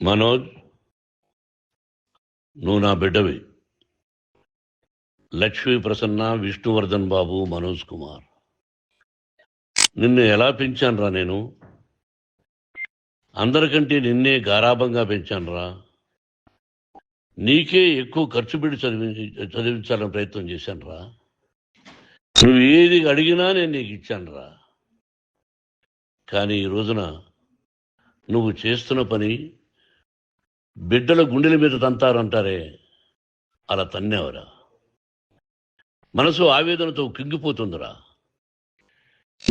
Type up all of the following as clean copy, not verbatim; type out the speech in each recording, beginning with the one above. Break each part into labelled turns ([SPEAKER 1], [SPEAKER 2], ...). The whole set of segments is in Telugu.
[SPEAKER 1] మనోజ్, నువ్వు నా బిడ్డవి. లక్ష్మీ ప్రసన్న, విష్ణువర్ధన్ బాబు, మనోజ్ కుమార్. నిన్ను ఎలా పెంచానురా నేను? అందరికంటే నిన్నే గారాభంగా పెంచానురా. నీకే ఎక్కువ ఖర్చు పెట్టి చదివించాలని ప్రయత్నం చేశానురా. నువ్వు ఏది అడిగినా నేను నీకు ఇచ్చానురా. కానీ ఈ రోజున నువ్వు చేస్తున్న పని బిడ్డల గుండెల మీద తంతారంటారే, అలా తన్నేవరా. మనసు ఆవేదనతో కింగిపోతుందిరా.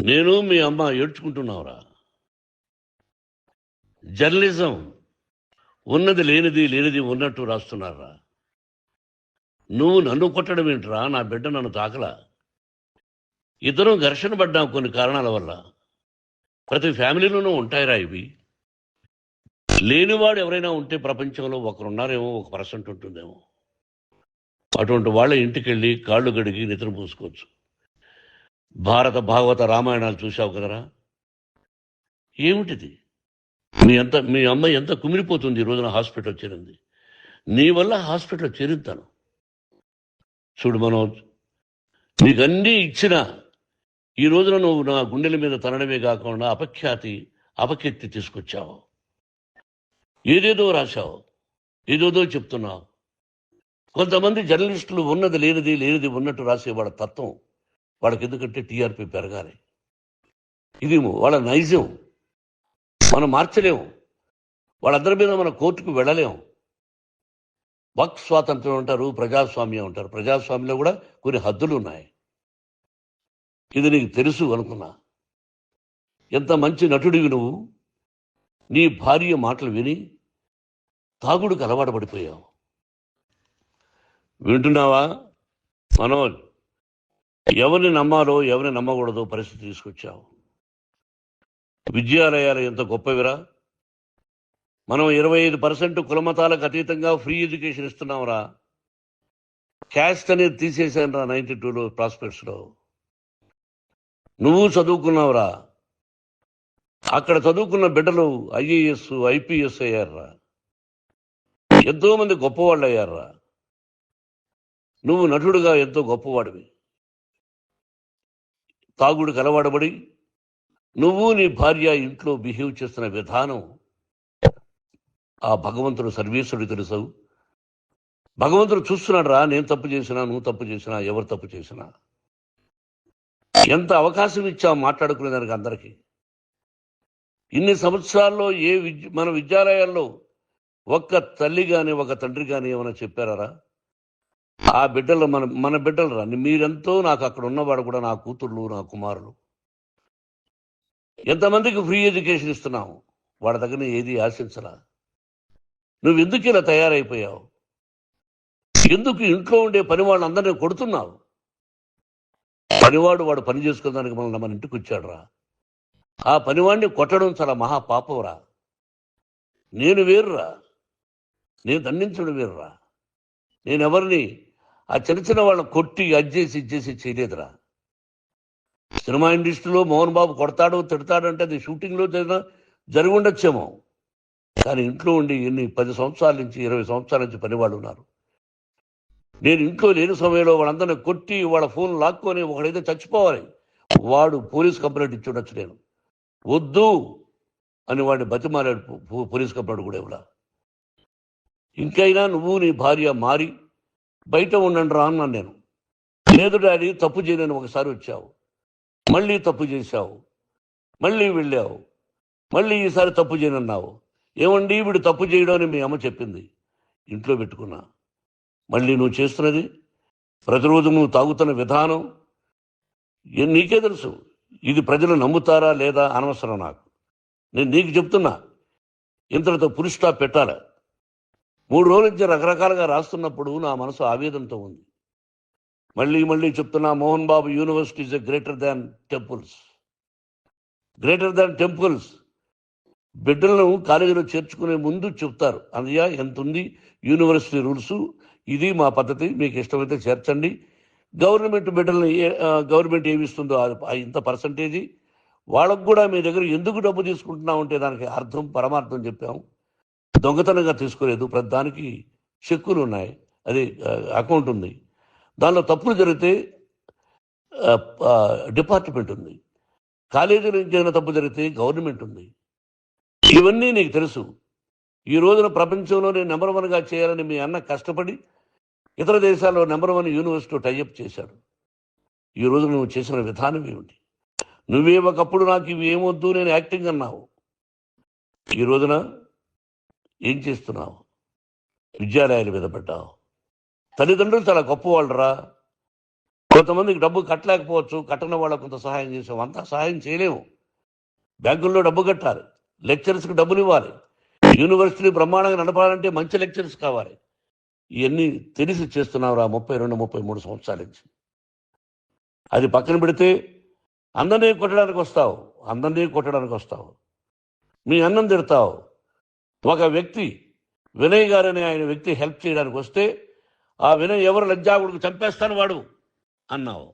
[SPEAKER 1] నేను మీ అమ్మ ఏడ్చుకుంటున్నావురా. జర్నలిజం ఉన్నది లేనిది, లేనిది ఉన్నట్టు రాస్తున్నారా. నువ్వు నన్ను కొట్టడం ఏంట్రా? నా బిడ్డ నన్ను తాకలా. ఇద్దరం ఘర్షణ పడ్డాం కొన్ని కారణాల వల్ల. ప్రతి ఫ్యామిలీలోనూ ఉంటాయిరా ఇవి. లేనివాడు ఎవరైనా ఉంటే ప్రపంచంలో ఒకరున్నారేమో, 1% ఉంటుందేమో. అటువంటి వాళ్ళ ఇంటికి వెళ్ళి కాళ్ళు గడిగి నిద్ర పూసుకోవచ్చు. భారత భాగవత రామాయణాలు చూశావు కదరా. ఏమిటిది? మీ అమ్మ ఎంత కుమిలిపోతుంది ఈ రోజున హాస్పిటల్ చేరింది. నీ వల్ల హాస్పిటల్ చేరుతాను. చూడు మనోజ్, నీకన్నీ ఇచ్చినా ఈ రోజున నువ్వు నా గుండెల మీద తనడమే కాకుండా అపకీర్తి తీసుకొచ్చావు. ఏదేదో రాశావు, ఏదేదో చెప్తున్నావు. కొంతమంది జర్నలిస్టులు ఉన్నది లేనిది, లేనిది ఉన్నట్టు రాసేవాళ్ళ తత్వం వాళ్ళకి. ఎందుకంటే టీఆర్పీ పెరగాలి. ఇది వాళ్ళ నైజం. మనం మార్చలేము. వాళ్ళందరి మీద మన కోర్టుకు వెళ్ళలేము. వాక్ స్వాతంత్రం అంటారు, ప్రజాస్వామ్యం అంటారు. ప్రజాస్వామ్యంలో కూడా కొన్ని హద్దులు ఉన్నాయి. ఇది నీకు తెలుసు అనుకున్నా. ఎంత మంచి నటుడివి నువ్వు. నీ భార్య మాటలు విని తాగుడుకు అలవాటు పడిపోయావు. వింటున్నావా మనోజ్? ఎవరిని నమ్మాలో ఎవరిని నమ్మకూడదో పరిస్థితి తీసుకొచ్చావు. విద్యాలయాలు ఎంత గొప్పవిరా. మనం 25% కులమతాలకు అతీతంగా ఫ్రీ ఎడ్యుకేషన్ ఇస్తున్నాంరా. క్యాస్ట్ అనేది తీసేశాను రా 92లో ప్రాస్పెక్ట్స్లో. నువ్వు చదువుకున్నావురా. అక్కడ చదువుకున్న బిడ్డలు IAS, IPS అయ్యారా. ఎంతోమంది గొప్పవాళ్ళు అయ్యారా. నువ్వు నటుడుగా ఎంతో గొప్పవాడివి. తాగుడికి అలవాడబడి నువ్వు నీ భార్య ఇంట్లో బిహేవ్ చేస్తున్న విధానం ఆ భగవంతుడు సర్వేశ్వరుడు తెలుసు. భగవంతుడు చూస్తున్నాడు రా. నేను తప్పు చేసినా, నువ్వు తప్పు చేసినా, ఎవరు తప్పు చేసినా. ఎంత అవకాశం ఇచ్చావు మాట్లాడుకునేదానికి అందరికీ. ఇన్ని సంవత్సరాల్లో మన విద్యాలయాల్లో ఒక్క తల్లి కానీ ఒక తండ్రి కానీ ఏమైనా చెప్పారా? ఆ బిడ్డలు మన బిడ్డలు రా. మీరెంతో నాకు అక్కడ ఉన్నవాడు కూడా నా కూతుర్లు, నా కుమారులు. ఎంతమందికి ఫ్రీ ఎడ్యుకేషన్ ఇస్తున్నావు. వాడి దగ్గర ఏది ఆశించరా. నువ్వు ఎందుకు ఇలా తయారైపోయావు? ఎందుకు ఇంట్లో ఉండే పని వాళ్ళందరినీ కొడుతున్నావు? పనివాడు వాడు పని చేసుకోవడానికి మన ఇంటికి వచ్చాడు రా. ఆ పనివాడిని కొట్టడం చాలా మహాపాపంరా. నేను వేరురా. నేను దండించడం వేరురా. నేను ఎవరిని ఆ చిన్న వాళ్ళని కొట్టి అజ్జేసి ఇచ్చేసి చేయలేదురా. సినిమా ఇండస్ట్రీలో మోహన్ బాబు కొడతాడు, తిడతాడు అంటే అది షూటింగ్లో జరిగి ఉండొచ్చేమో. కానీ ఇంట్లో ఉండి 10 సంవత్సరాల నుంచి 20 సంవత్సరాల నుంచి పనివాళ్ళు ఉన్నారు. నేను ఇంట్లో లేని సమయంలో వాళ్ళందరినీ కొట్టి వాళ్ళ ఫోన్ లాక్కొని ఒకడైతే చచ్చిపోవాలి. వాడు పోలీస్ కంప్లైంట్ ఇచ్చి ఉండొచ్చు. నేను వద్దు అని వాడిని బతిమాలాడు. పోలీస్ కంప్లైంట్ కూడా ఇవ్వడా. ఇంకైనా నువ్వు నీ భార్య మారి బయట ఉండండి రా అన్నాను నేను. లేదు డాడీ, తప్పు చేయలేని ఒకసారి వచ్చావు, మళ్ళీ తప్పు చేశావు, మళ్ళీ వెళ్ళావు, మళ్ళీ ఈసారి తప్పు చేయనన్నావు. ఏమండి వీడు తప్పు చేయడం అని మీ అమ్మ చెప్పింది. ఇంట్లో పెట్టుకున్నా. మళ్ళీ నువ్వు చేస్తున్నది, ప్రతిరోజు నువ్వు తాగుతున్న విధానం నీకే తెలుసు. ఇది ప్రజలు నమ్ముతారా లేదా అనవసరం నాకు. నేను నీకు చెప్తున్నా, ఇంతటితో ఫుల్ స్టాప్ పెట్టాలి. 3 రోజుల నుంచి రకరకాలుగా రాస్తున్నప్పుడు నా మనసు ఆవేదనతో ఉంది. మళ్ళీ చెప్తున్నా, Mohan Babu university is greater than temples. Greater than temples. బిడ్డలను కాలేజీలో చేర్చుకునే ముందు చెప్తారు, అన్నయ్య ఎంత ఉంది యూనివర్సిటీ రూల్స్, ఇది మా పద్ధతి, మీకు ఇష్టమైతే చేర్చండి, గవర్నమెంట్ బిడ్డల్ని గవర్నమెంట్ ఏమిస్తుందో ఇంత పర్సంటేజీ వాళ్ళకు కూడా మీ దగ్గర ఎందుకు డబ్బు తీసుకుంటున్నాం అంటే దానికి అర్థం పరమార్థం చెప్పాము. దొంగతనంగా తీసుకోలేదు, ప్రతి దానికి చెక్కులు ఉన్నాయి, అది అకౌంట్ ఉంది. దానిలో తప్పులు జరిగితే డిపార్ట్మెంట్ ఉంది, కాలేజీలో ఏదైనా తప్పు జరిగితే గవర్నమెంట్ ఉంది. ఇవన్నీ నీకు తెలుసు. ఈ రోజున ప్రపంచంలోనే నెంబర్ 1గా చేయాలని మీ అన్న కష్టపడి ఇతర దేశాల్లో నెంబర్ 1 యూనివర్సిటీ టైఅప్ చేశాడు. ఈ రోజు నువ్వు చేసిన విధానం ఏమిటి? నువ్వే ఒకప్పుడు నాకు ఇవి ఏమొద్దు నేను యాక్టింగ్ అన్నావు, ఈ రోజున ఏం చేస్తున్నావు? విద్యాలయాల మీద పడ్డావు. తల్లిదండ్రులు చాలా గొప్పవాళ్ళరా. కొంతమందికి డబ్బు కట్టలేకపోవచ్చు, కట్టని వాళ్ళకు కొంత సహాయం చేసాం, అంతా సహాయం చేయలేము. బ్యాంకుల్లో డబ్బు కట్టాలి, లెక్చరర్స్కి డబ్బులు ఇవ్వాలి, యూనివర్సిటీ బ్రహ్మాండంగా నడపాలంటే మంచి లెక్చరర్స్ కావాలి. ఇవన్నీ తెలిసి చేస్తున్నావురా 32-33 సంవత్సరాల నుంచి. అది పక్కన పెడితే అందరినీ కొట్టడానికి వస్తావు, మీ అన్నం తిడతావు. ఒక వ్యక్తి వినయ్ గారని ఆయన వ్యక్తి హెల్ప్ చేయడానికి వస్తే ఆ వినయ్ ఎవరు లజ్జాగుడికి చంపేస్తాను వాడు అన్నావు.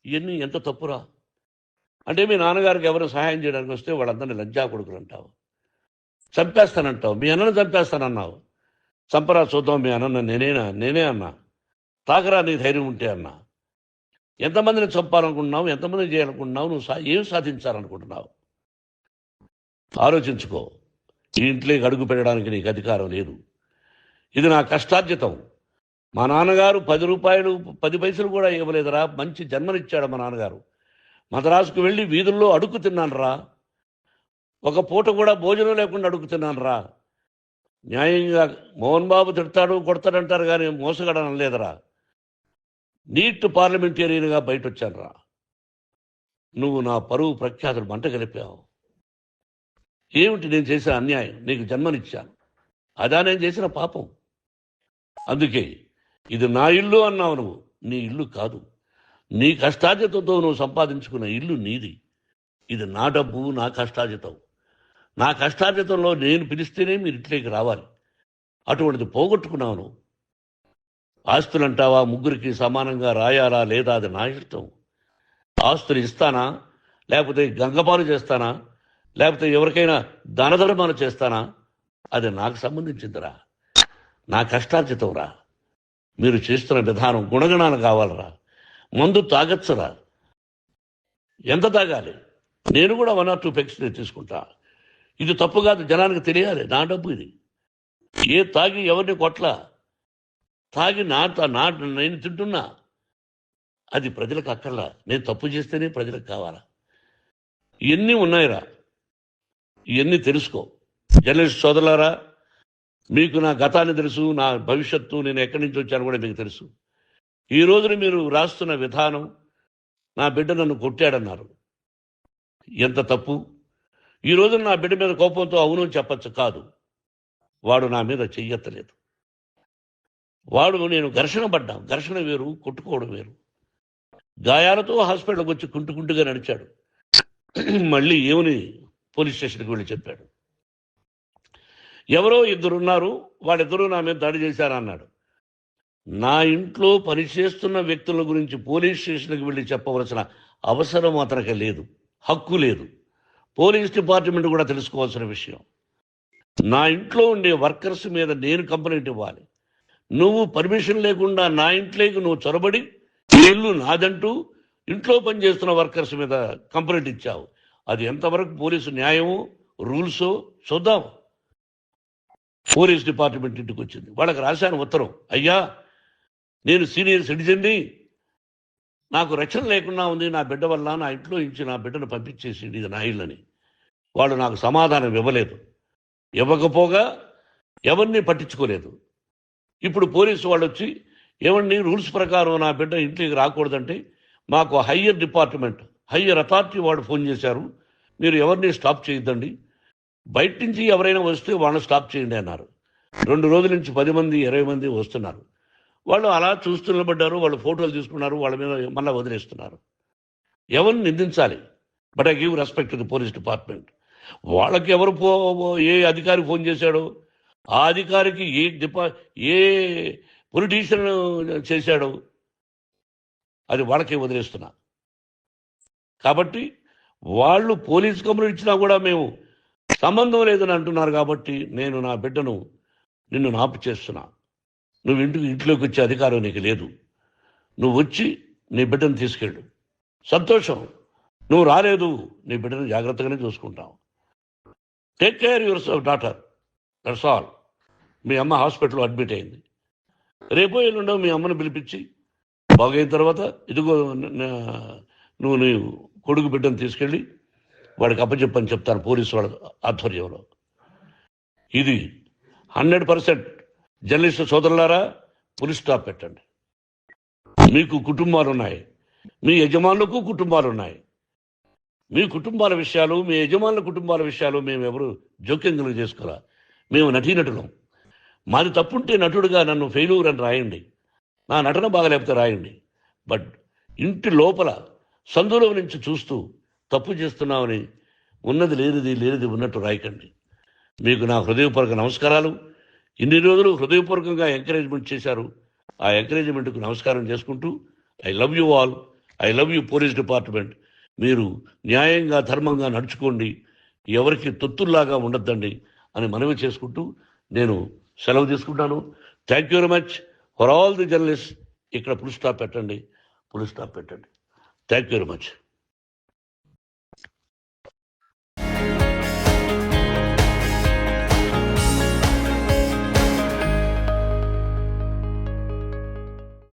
[SPEAKER 1] ఇవన్నీ ఎంత తప్పురా? అంటే మీ నాన్నగారికి ఎవరు సహాయం చేయడానికి వస్తే వాళ్ళందరినీ లజ్జా కొడుకులు అంటావు, చంపేస్తానంటావు. మీ అన్నను చంపేస్తానన్నావు, చంపరా చూద్దాం మీ అన్న నేనే అన్నా. తాకరా నీ ధైర్యం ఉంటే అన్నా. ఎంతమందిని చంపాలనుకుంటున్నావు, ఎంతమందిని చేయాలనుకుంటున్నావు, నువ్వు ఏం సాధించాలనుకుంటున్నావు? ఆలోచించుకో. ఈ ఇంట్లోకి అడుగు పెట్టడానికి నీకు అధికారం లేదు. ఇది నా కష్టార్జితం. మా నాన్నగారు 10 రూపాయలు 10 పైసలు కూడా ఇవ్వలేదురా, మంచి జన్మనిచ్చాడు మా నాన్నగారు. మద్రాసుకు వెళ్ళి వీధుల్లో అడుగు తిన్నాను రా, ఒక పూట కూడా భోజనం లేకుండా అడుగు తిన్నాను రా. న్యాయంగా మోహన్ బాబు తిడతాడు కొడతాడంటారు కానీ మోసగడనం లేదురా. నీట్ పార్లమెంటేరియన్గా బయట వచ్చాను రా. నువ్వు నా పరువు ప్రఖ్యాతులు మంట కలిపావు. ఏమిటి నేను చేసిన అన్యాయం? నీకు జన్మనిచ్చాను, అదా నేను చేసిన పాపం. అందుకే ఇది నా ఇల్లు అన్నావు. నువ్వు నీ ఇల్లు కాదు, నీ కష్టార్జితంతో నువ్వు సంపాదించుకున్న ఇల్లు నీది. ఇది నా డబ్బు, నా కష్టార్జితం. నా కష్టార్జితంలో నేను పిలిస్తేనే మీరు ఇంట్లోకి రావాలి. అటువంటిది పోగొట్టుకున్నావు నువ్వు. ఆస్తులు అంటావా, ముగ్గురికి సమానంగా రాయాలా లేదా అది నా ఇష్టం. ఆస్తులు ఇస్తానా, లేకపోతే గంగపాలు చేస్తానా, లేకపోతే ఎవరికైనా దానధర్మాలు చేస్తానా, అది నాకు సంబంధించిందిరా, నా కష్టార్జితం రా. మీరు చేస్తున్న విధానం గుణగణాలు కావాలరా. మందు తాగచ్చురా, ఎంత తాగాలి? నేను కూడా 1 or 2 పెగ్స్ తీసుకుంటా. ఇది తప్పు కాదు, జనానికి తెలియాలి. నా డబ్బు ఇది. ఏ తాగి ఎవరిని కొట్లా, తాగి నేను తింటున్నా, అది ప్రజలకు అక్కర్లా. నేను తప్పు చేస్తేనే ప్రజలకు కావాలా. ఇవన్నీ ఉన్నాయిరా, ఇవన్నీ తెలుసుకో. జర్నలిస్ట్ సోదరులారా, మీకు నా గతాన్ని తెలుసు, నా భవిష్యత్తు, నేను ఎక్కడి నుంచి వచ్చాను కూడా మీకు తెలుసు. ఈ రోజున మీరు రాస్తున్న విధానం, నా బిడ్డ నన్ను కొట్టాడన్నారు, ఎంత తప్పు. ఈ రోజున నా బిడ్డ మీద కోపంతో అవును చెప్పచ్చు, కాదు. వాడు నా మీద చెయ్యెత్తలేదు. నేను ఘర్షణ పడ్డాం. ఘర్షణ వేరు, కొట్టుకోవడం వేరు. గాయాలతో హాస్పిటల్కి వచ్చి కుంటుకుంటుగా నడిచాడు. మళ్ళీ ఏమని పోలీస్ స్టేషన్కి వెళ్ళి చెప్పాడు. ఎవరో 2 ఉన్నారు, వాళ్ళిద్దరూ నా మీద దాడి చేశారన్నాడు. నా ఇంట్లో పనిచేస్తున్న వ్యక్తుల గురించి పోలీస్ స్టేషన్కి వెళ్ళి చెప్పవలసిన అవసరం అతనికి లేదు, హక్కు లేదు. పోలీస్ డిపార్ట్మెంట్ కూడా తెలుసుకోవాల్సిన విషయం. నా ఇంట్లో ఉండే వర్కర్స్ మీద నేను కంప్లైంట్ ఇవ్వాలి. నువ్వు పర్మిషన్ లేకుండా నా ఇంట్లోకి నువ్వు చొరబడి ఇల్లు నాదంటూ ఇంట్లో పనిచేస్తున్న వర్కర్స్ మీద కంప్లైంట్ ఇచ్చావు. అది ఎంతవరకు పోలీసు న్యాయమో రూల్సో చూద్దాం. పోలీస్ డిపార్ట్మెంట్ ఇంటికి వచ్చింది, వాళ్ళకి రాశాను ఉత్తరం, అయ్యా నేను సీనియర్ సిటిజన్ని, నాకు రక్షణ లేకుండా ఉంది, నా బిడ్డ వల్ల నా ఇంట్లో నుంచి నా బిడ్డను పంపించేసి ఇది నా ఇల్లని. వాళ్ళు నాకు సమాధానం ఇవ్వలేదు. ఇవ్వకపోగా ఎవరిని పట్టించుకోలేదు. ఇప్పుడు పోలీసు వాళ్ళు వచ్చి ఏమండి రూల్స్ ప్రకారం నా బిడ్డ ఇంట్లోకి రాకూడదంటే మాకు హయ్యర్ అథారిటీ వాడు ఫోన్ చేశారు, మీరు ఎవరిని స్టాప్ చేయొద్దండి, బయట నుంచి ఎవరైనా వస్తే వాళ్ళని స్టాప్ చేయండి అన్నారు. 2 రోజుల నుంచి 10 మంది 20 మంది వస్తున్నారు. వాళ్ళు అలా చూస్తూ నిలబడ్డారు, వాళ్ళు ఫోటోలు తీసుకున్నారు, వాళ్ళ మీద మళ్ళీ వదిలేస్తున్నారు. ఎవరిని నిందించాలి? But I give respect to the police department. వాళ్ళకి ఎవరు ఏ అధికారి ఫోన్ చేశాడో, ఆ అధికారికి ఏ పొలిటీషియన్ చేశాడో, అది వాళ్ళకే వదిలేస్తున్నా. కాబట్టి వాళ్ళు పోలీస్ కంప్లైంట్ ఇచ్చినా కూడా మేము సంబంధం లేదని అంటున్నారు. కాబట్టి నేను నా బిడ్డను నిన్ను నాపు చేస్తున్నా. నువ్వు ఇంట్లోకి వచ్చే అధికారం నీకు లేదు. నువ్వు వచ్చి నీ బిడ్డను తీసుకెళ్ళు. సంతోషం, నువ్వు రాలేదు, నీ బిడ్డను జాగ్రత్తగానే చూసుకుంటావు. Take care yourself daughter, that's all. మీ అమ్మ హాస్పిటల్లో అడ్మిట్ అయింది. రేపో ఎల్లుండో మీ అమ్మను పిలిపించి బాగైన తర్వాత ఇదిగో నువ్వు నీ కొడుకు బిడ్డను తీసుకెళ్ళి వాడికి అప్పచెప్పని చెప్తాను పోలీసు వాళ్ళ ఆధ్వర్యంలో. ఇది 100% జర్నలిస్టు సోదరులారా, పులి స్టాప్ పెట్టండి. మీకు కుటుంబాలు ఉన్నాయి, మీ యజమానులకు కుటుంబాలు ఉన్నాయి. మీ కుటుంబాల విషయాలు, మీ యజమానుల కుటుంబాల విషయాలు మేము ఎవరు జోక్యం చేసుకోరా. మేము నటీనటులం. మాది తప్పుంటే నటుడుగా నన్ను ఫెయిల్యూర్ అని రాయండి, నా నటన బాగలేకపోతే రాయండి. బట్ ఇంటి లోపల సందులో నుంచి చూస్తూ తప్పు చేస్తున్నామని ఉన్నది లేనిది ఉన్నట్టు రాయకండి. మీకు నా హృదయపూర్వక నమస్కారాలు. ఇన్ని రోజులు హృదయపూర్వకంగా ఎంకరేజ్మెంట్ చేశారు. ఆ ఎంకరేజ్మెంట్కు నమస్కారం చేసుకుంటూ I love you all. I love you police department. మీరు న్యాయంగా ధర్మంగా నడుచుకోండి, ఎవరికి తొత్తుల్లాగా ఉండొద్దండి అని మనవి చేసుకుంటూ నేను సెలవు తీసుకుంటాను. Thank you very much for all the journalist. ఇక్కడ పులి స్టాప్ పెట్టండి. Thank you very much.